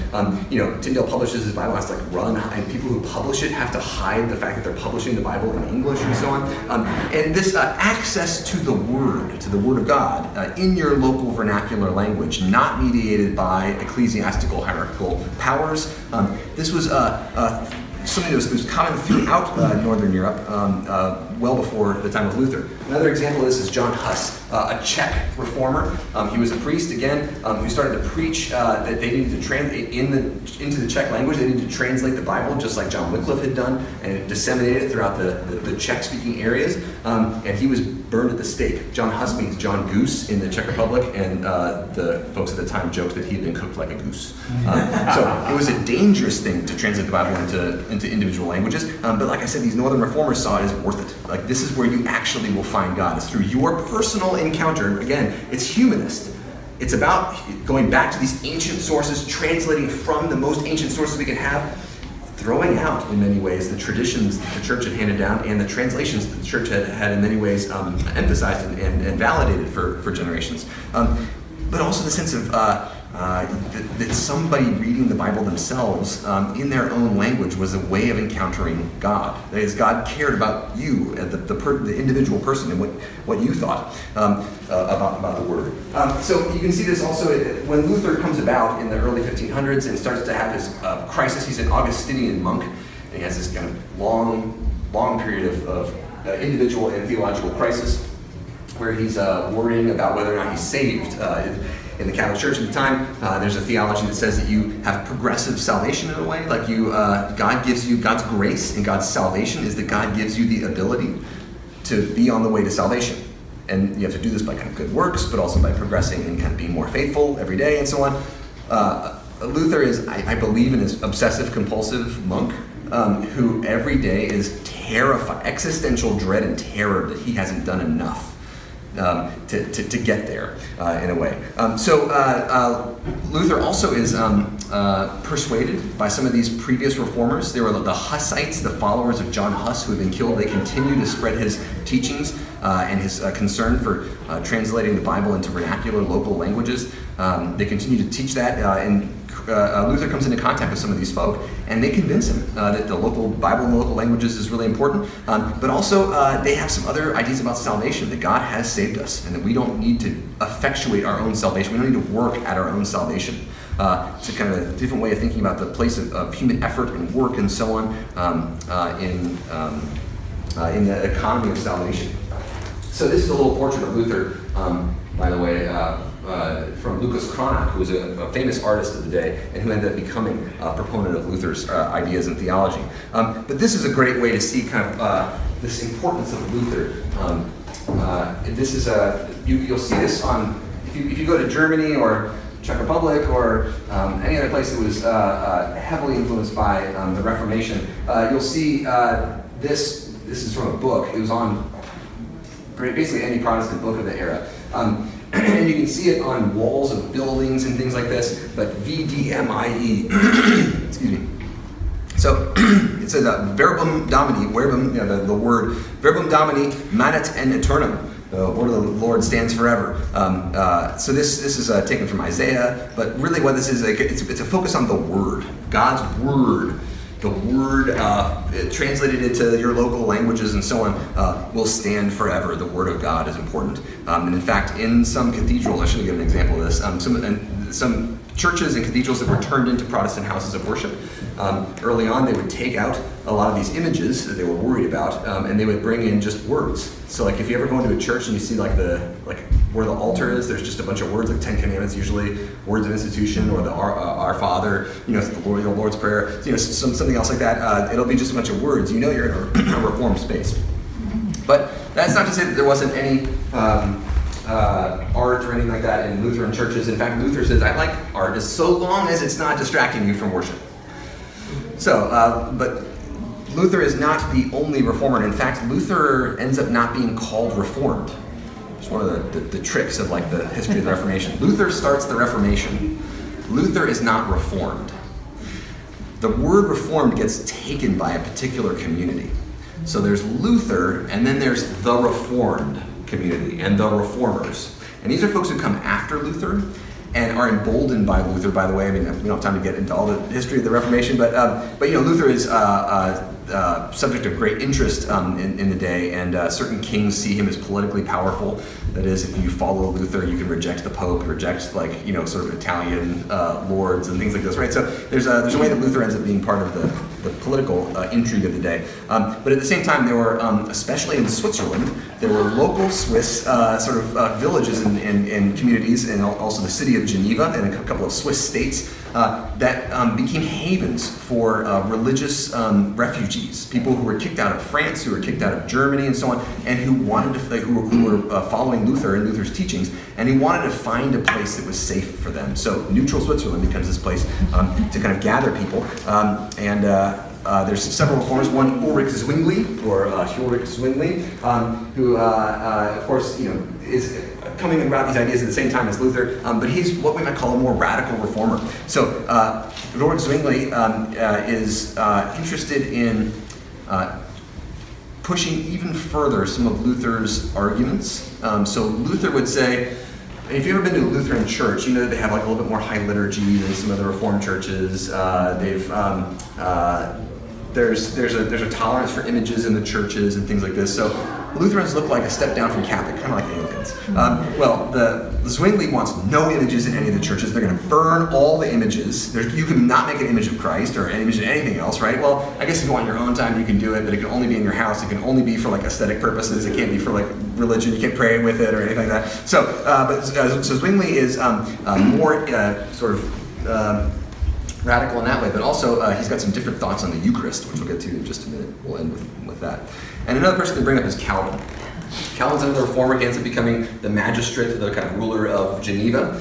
Tyndale publishes his Bible, has to run, and people who publish it have to hide the fact that they're publishing the Bible in English and so on. And this access to the Word of God, in your local vernacular language, not mediated by ecclesiastical hierarchical powers. This was something that was common throughout Northern Europe well before the time of Luther. Another example of this is John Huss, a Czech reformer. He was a priest, again, who started to preach that they needed to translate into the Czech language. They needed to translate the Bible, just like John Wycliffe had done, and disseminate it throughout the Czech-speaking areres. And he was burned at the stake. John Huss means John Goose in the Czech Republic, and the folks at the time joked that he had been cooked like a goose. So it was a dangerous thing to translate the Bible into individual languages. But like I said, these Northern Reformers saw it as worth it. Like, this is where you actually will find God. It's through your personal encounter. Again, it's humanist. It's about going back to these ancient sources, translating from the most ancient sources we can have, throwing out, in many ways, the traditions that the church had handed down and the translations that the church had in many ways emphasized and validated for generations. But also the sense of that somebody reading the Bible themselves in their own language was a way of encountering God. That is, God cared about you, the individual person, and what you thought about the Word. So you can see this also when Luther comes about in the early 1500s and starts to have his crisis. He's an Augustinian monk, and he has this kind of long period of individual and theological crisis where he's worrying about whether or not he's saved. In the Catholic Church at the time, there's a theology that says that you have progressive salvation in a way. Like God gives you God's grace, and God's salvation is that God gives you the ability to be on the way to salvation. And you have to do this by kind of good works, but also by progressing and kind of being more faithful every day and so on. Luther is, I believe, an obsessive-compulsive monk who every day is terrified, existential dread and terror that he hasn't done enough to get there in a way. So Luther also is persuaded by some of these previous reformers. There were the Hussites, the followers of John Huss, who had been killed. They continue to spread his teachings and his concern for translating the Bible into vernacular local languages. They continue to teach that and Luther comes into contact with some of these folk, and they convince him that the local Bible in the local languages is really important, but also they have some other ideas about salvation, that God has saved us, and that we don't need to effectuate our own salvation. We don't need to work at our own salvation. It's a kind of a different way of thinking about the place of human effort and work and so on in the economy of salvation. So this is a little portrait of Luther, by the way, from Lucas Cranach, who was a famous artist of the day and who ended up becoming a proponent of Luther's ideas and theology. But this is a great way to see kind of this importance of Luther. This is you'll see this on, if you go to Germany or Czech Republic or any other place that was heavily influenced by the Reformation, you'll see this. This is from a book. It was on basically any Protestant book of the era. And you can see it on walls of buildings and things like this, but VDMIE. Excuse me. So it says verbum domini, the word verbum domini manet en eternum. The word of the Lord stands forever. So this is taken from Isaiah, but really what this is, it's a focus on the Word, God's Word. The Word translated into your local languages and so on will stand forever. The Word of God is important. And in fact, in some cathedrals, I should have given an example of this, some churches and cathedrals that were turned into Protestant houses of worship, early on they would take out a lot of these images that they were worried about, and they would bring in just words. So like if you ever go into a church and you see like where the altar is, there's just a bunch of words, like 10 Commandments usually, words of institution, or the Our Father, the Lord's Prayer, something else like that. It'll be just a bunch of words. You know you're in a reformed space. But that's not to say that there wasn't any art or anything like that in Lutheran churches. In fact, Luther says, I like art as so long as it's not distracting you from worship. So, but Luther is not the only reformer. In fact, Luther ends up not being called Reformed. It's one of the tricks of like the history of the Reformation. Luther starts the Reformation. Luther is not Reformed. The word Reformed gets taken by a particular community. So there's Luther, and then there's the Reformed community and the Reformers. And these are folks who come after Luther and are emboldened by Luther, by the way. I mean, we don't have time to get into all the history of the Reformation, but Luther is subject of great interest in the day, and certain kings see him as politically powerful. That is, if you follow Luther, you can reject the Pope, reject sort of Italian lords and things like this, right? So there's a way that Luther ends up being part of the political intrigue of the day. But at the same time, there were, especially in Switzerland, there were local Swiss villages and communities, and also the city of Geneva and a couple of Swiss states that became havens for religious refugees, people who were kicked out of France, who were kicked out of Germany, and so on, and who wanted to, who were following Luther and Luther's teachings, and he wanted to find a place that was safe for them. So neutral Switzerland becomes this place to kind of gather people, and there's several reformers. One, Ulrich Zwingli, who, of course, is coming about these ideas at the same time as Luther, but he's what we might call a more radical reformer. So Ulrich Zwingli is interested in pushing even further some of Luther's arguments. So Luther would say, if you've ever been to a Lutheran church, you know that they have like a little bit more high liturgy than some other Reformed churches. There's a tolerance for images in the churches and things like this. So Lutherans look like a step down from Catholic, kind of like Anglicans. The Zwingli wants no images in any of the churches. They're going to burn all the images. You can not make an image of Christ or an image of anything else, right? Well, I guess if you want your own time, you can do it, but it can only be in your house. It can only be for like aesthetic purposes. It can't be for like religion. You can't pray with it or anything like that. So Zwingli is more radical in that way, but also he's got some different thoughts on the Eucharist, which we'll get to in just a minute. We'll end with that. And another person to bring up is Calvin. Calvin's another reformer. He ends up becoming the magistrate, the kind of ruler of Geneva,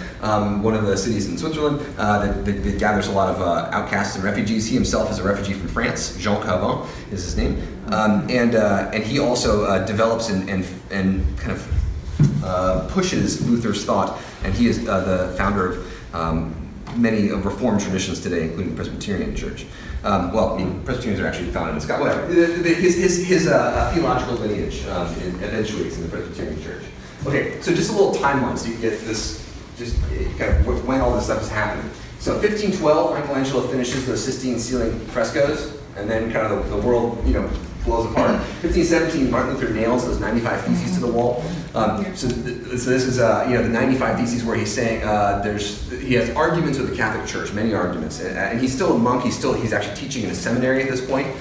one of the cities in Switzerland that gathers a lot of outcasts and refugees. He himself is a refugee from France. Jean Calvin is his name. And he also develops and kind of pushes Luther's thought, and he is the founder of many of Reformed traditions today, including the Presbyterian Church. Presbyterians are actually founded in Scotland. Whatever. His theological lineage eventuates in the Presbyterian Church. Okay, so just a little timeline so you can get this, just kind of when all this stuff is happening. So 1512, Michelangelo finishes those Sistine ceiling frescoes, and then kind of the world, blows apart. 1517, Martin Luther nails those 95 Theses to the wall. So this is, the 95 Theses where he's saying he has arguments with the Catholic Church, many arguments, and he's still a monk. He's actually teaching in a seminary at this point.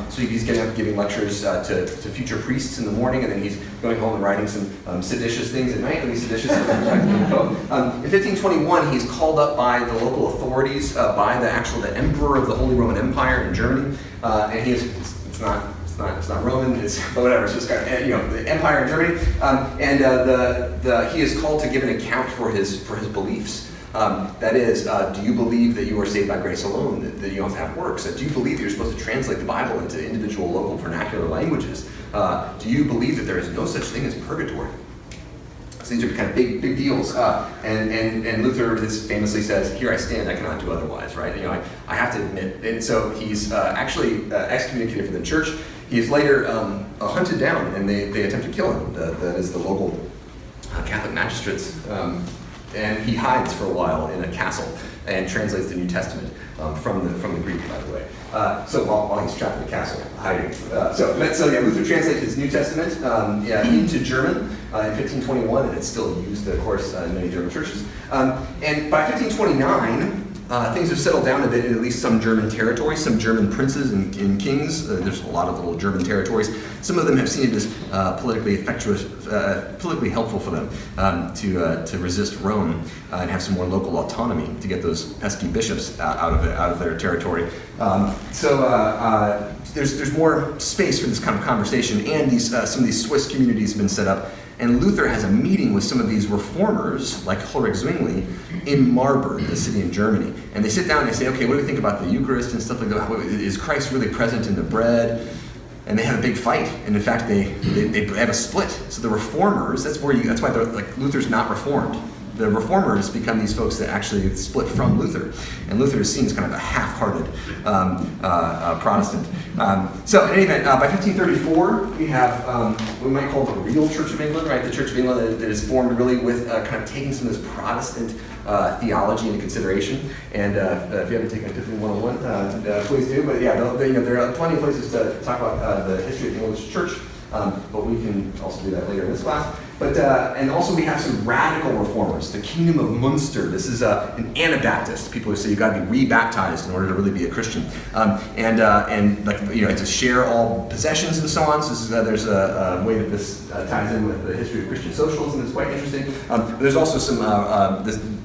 So he's getting up giving lectures to future priests in the morning, and then he's going home and writing some seditious things at night. At least seditious. In 1521, he's called up by the local authorities, by the Emperor of the Holy Roman Empire in Germany, and it's not Roman, but whatever. It's just kind of, the empire in Germany, and he is called to give an account for his beliefs. That is, do you believe that you are saved by grace alone, that you don't have to have works? Do you believe that you're supposed to translate the Bible into individual local vernacular languages? Do you believe that there is no such thing as purgatory? So these are kind of big deals. And Luther famously says, "Here I stand, I cannot do otherwise." Right? I have to admit. And so he's actually excommunicated from the church. He's later hunted down, and they attempt to kill him. That is the local Catholic magistrates. And he hides for a while in a castle and translates the New Testament from the Greek, by the way. So while he's trapped in the castle, hiding. Luther translated his New Testament into German in 1521, and it's still used, of course, in many German churches. And by 1529, things have settled down a bit in at least some German territories, some German princes and kings. There's a lot of little German territories. Some of them have seen it as politically helpful for them to resist Rome and have some more local autonomy to get those pesky bishops out of their territory. There's more space for this kind of conversation, and some of these Swiss communities have been set up. And Luther has a meeting with some of these reformers, like Ulrich Zwingli, in Marburg, the city in Germany. And they sit down and they say, okay, what do we think about the Eucharist and stuff like that? Is Christ really present in the bread? And they have a big fight. And in fact, they have a split. So the reformers, that's why Luther's not reformed. The reformers become these folks that actually split from Luther. And Luther is seen as kind of a half-hearted Protestant. So in any event, by 1534, we have what we might call the real Church of England, right? The Church of England that is formed really with kind of taking some of this Protestant theology into consideration. And if you haven't taken Epiphany 101, please do. But yeah, there are plenty of places to talk about the history of the English Church. But we can also do that later in this class. But and also we have some radical reformers. The Kingdom of Munster. This is an Anabaptist. People who say you've got to be rebaptized in order to really be a Christian. To share all possessions and so on. So there's a way that this ties in with the history of Christian socialism. It's quite interesting. There's also some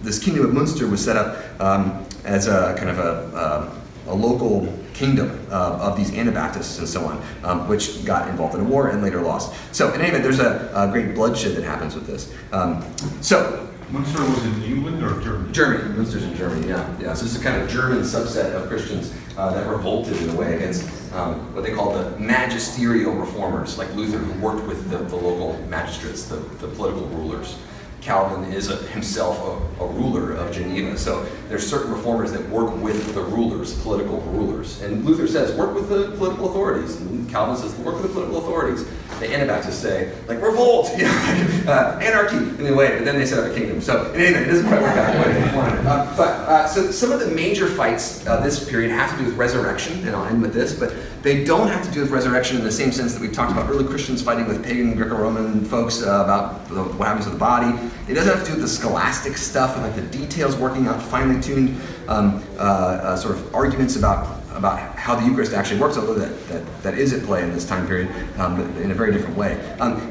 this Kingdom of Munster was set up as a kind of a local kingdom of these Anabaptists and so on, which got involved in a war and later lost. So in any event, there's a great bloodshed that happens with this. Munster was in England or Germany? Germany. Munster's in Germany, yeah. So this is a kind of German subset of Christians that revolted in a way against what they call the magisterial reformers, like Luther, who worked with the local magistrates, the political rulers. Calvin is himself a ruler of Geneva. So there's certain reformers that work with the rulers, political rulers. And Luther says, work with the political authorities. And Calvin says, work with the political authorities. The Anabaptists say, revolt, anarchy in a way, but then they set up a kingdom. So in any event, it doesn't quite work out the way they wanted. So some of the major fights this period have to do with resurrection, and I'll end with this, but they don't have to do with resurrection in the same sense that we've talked about early Christians fighting with pagan Greco-Roman folks about what happens to the body. It doesn't have to do with the scholastic stuff and the details working out finely tuned sort of arguments about how the Eucharist actually works, although that is at play in this time period, but in a very different way.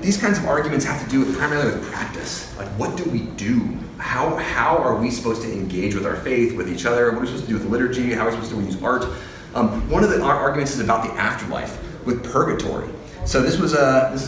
These kinds of arguments have to do primarily with practice. Like, what do we do? How are we supposed to engage with our faith, with each other? What are we supposed to do with the liturgy? How are we supposed to use art? One of the arguments is about the afterlife, with purgatory. So this is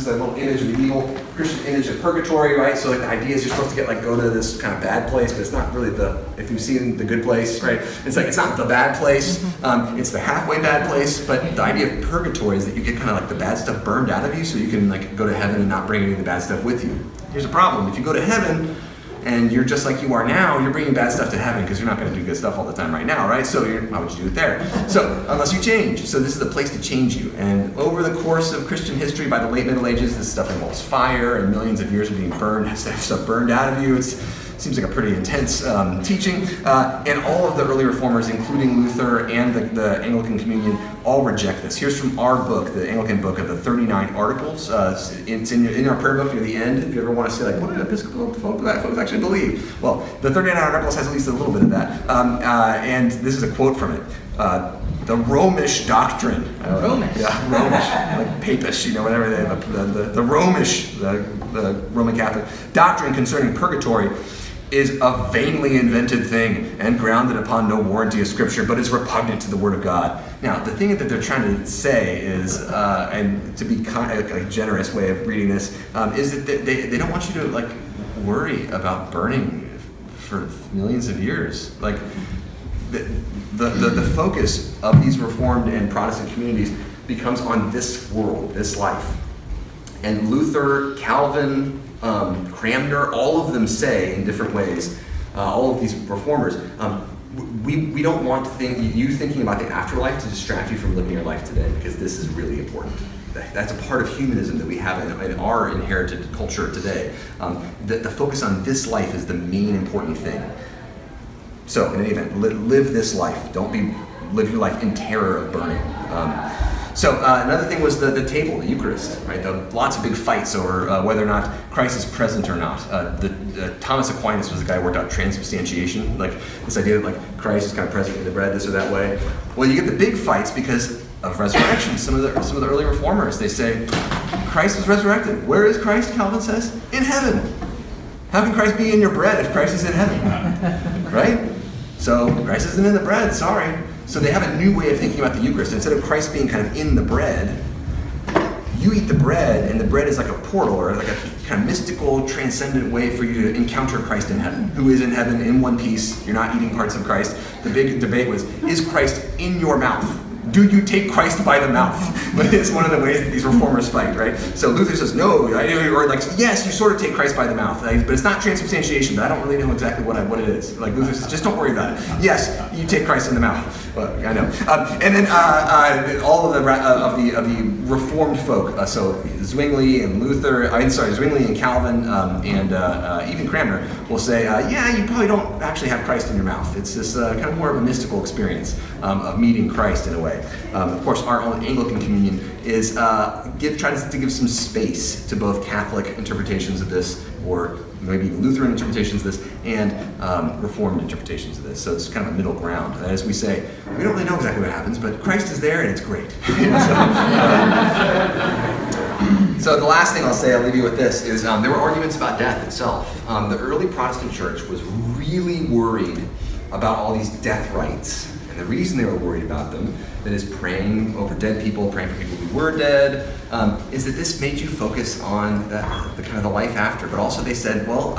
a little image, a medieval Christian image of purgatory, right? So the idea is you're supposed to go to this kind of bad place, but it's not really if you've seen the good place, right? It's not the bad place, it's the halfway bad place, but the idea of purgatory is that you get kind of the bad stuff burned out of you so you can go to heaven and not bring any of the bad stuff with you. Here's a problem. If you go to heaven, and you're just like you are now, you're bringing bad stuff to heaven because you're not going to do good stuff all the time right now, right? So why would you do it there? So unless you change. So this is the place to change you. And over the course of Christian history, by the late Middle Ages, this stuff involves fire and millions of years of being burned, stuff burned out of you. It's seems like a pretty intense teaching. And all of the early reformers, including Luther and the Anglican Communion, all reject this. Here's from our book, the Anglican book of the 39 Articles. It's in our prayer book near the end, if you ever want to say, like, what do Episcopal folks actually believe? Well, the 39 Articles has at least a little bit of that. And this is a quote from it. The Romish doctrine. Romish? Yeah, Romish, like Papish, whatever the Romish, the Roman Catholic doctrine concerning purgatory is a vainly invented thing and grounded upon no warranty of Scripture, but is repugnant to the Word of God. Now, the thing that they're trying to say is, and to be kind of a generous way of reading this, is that they don't want you to like worry about burning for millions of years. Like the focus of these Reformed and Protestant communities becomes on this world, this life. And Luther, Calvin, Cranmer, all of them say in different ways, all of these reformers, we don't want you thinking about the afterlife to distract you from living your life today, because this is really important. That's a part of humanism that we have in our inherited culture today. The focus on this life is the main important thing. So, in any event, live this life. Don't live your life in terror of burning. So another thing was the table, the Eucharist, right? Lots of big fights over whether or not Christ is present or not. Thomas Aquinas was the guy who worked out transubstantiation, like this idea that like Christ is kind of present in the bread this or that way. Well, you get the big fights because of resurrection. Some of the early reformers, they say Christ was resurrected. Where is Christ? Calvin says, in heaven. How can Christ be in your bread if Christ is in heaven? Right? So Christ isn't in the bread. Sorry. So they have a new way of thinking about the Eucharist. Instead of Christ being kind of in the bread, you eat the bread, and the bread is like a portal or like a kind of mystical, transcendent way for you to encounter Christ in heaven, who is in heaven in one piece. You're not eating parts of Christ. The big debate was, is Christ in your mouth? Do you take Christ by the mouth? But it's one of the ways that these reformers fight, right? So Luther says, no, or like, yes, you sort of take Christ by the mouth, but it's not transubstantiation, but I don't really know exactly what it is. Like Luther says, just don't worry about it. Yes, you take Christ in the mouth. Well, I know. And then all of the Reformed folk, so Zwingli and Zwingli and Calvin and even Cranmer will say, yeah, you probably don't actually have Christ in your mouth. It's this kind of more of a mystical experience of meeting Christ in a way. Of course, our own Anglican Communion is tries to give some space to both Catholic interpretations of this, or maybe Lutheran interpretations of this, and Reformed interpretations of this. So it's kind of a middle ground. As we say, we don't really know exactly what happens, but Christ is there and it's great. So the last thing I'll leave you with this, is there were arguments about death itself. The early Protestant church was really worried about all these death rites. And the reason they were worried about them, that is praying over dead people, praying for people who were dead, is that this made you focus on the kind of the life after. But also they said, well,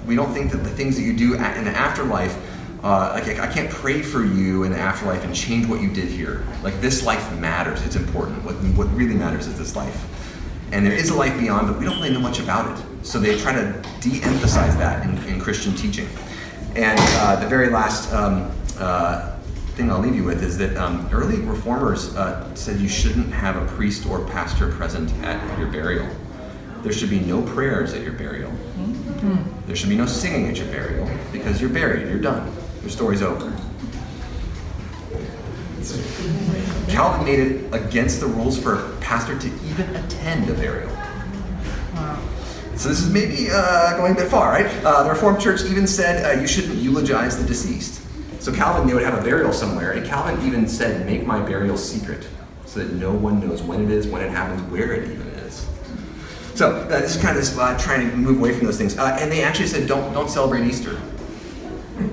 we don't think that the things that you do in the afterlife, I can't pray for you in the afterlife and change what you did here. Like this life matters, it's important. What really matters is this life. And there is a life beyond, but we don't really know much about it. So they try to de-emphasize that in Christian teaching. And the very last thing I'll leave you with is that early reformers said you shouldn't have a priest or pastor present at your burial. There should be no prayers at your burial. There should be no singing at your burial, because you're buried, you're done. Your story's over. Calvin made it against the rules for a pastor to even attend a burial. So this is maybe going a bit far, right? The Reformed Church even said you shouldn't eulogize the deceased. So Calvin, they would have a burial somewhere, and Calvin even said, make my burial secret, so that no one knows when it is, when it happens, where it even is. So this is kind of this trying to move away from those things. And they actually said, don't celebrate Easter.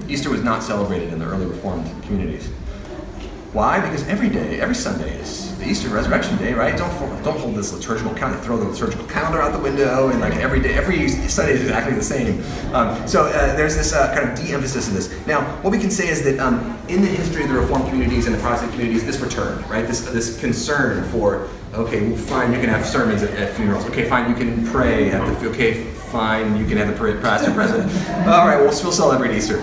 Easter was not celebrated in the early Reformed communities. Why? Because every Sunday is the Easter Resurrection Day, right? Don't hold this liturgical calendar, throw the liturgical calendar out the window, and like every day, every Sunday is exactly the same. So there's this kind of de-emphasis of this. Now, what we can say is that in the history of the Reformed communities and the Protestant communities, this returned, right? This concern for, okay, well, fine, you can have sermons at funerals. Okay, fine, you can pray at the, okay, fine, you can have the pastor present. All right, we'll still celebrate Easter.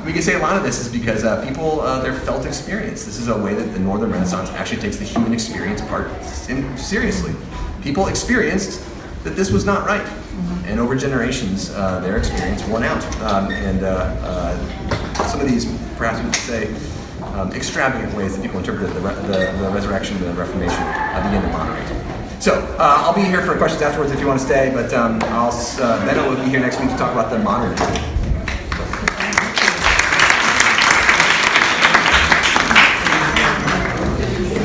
We can say a lot of this is because people, their felt experience. This is a way that the Northern Renaissance actually takes the human experience part seriously. People experienced that this was not right. And over generations, their experience won out. And some of these, perhaps we could say, extravagant ways that people interpreted the resurrection and the Reformation begin to moderate. So I'll be here for questions afterwards if you want to stay, but Benno will be here next week to talk about the modern.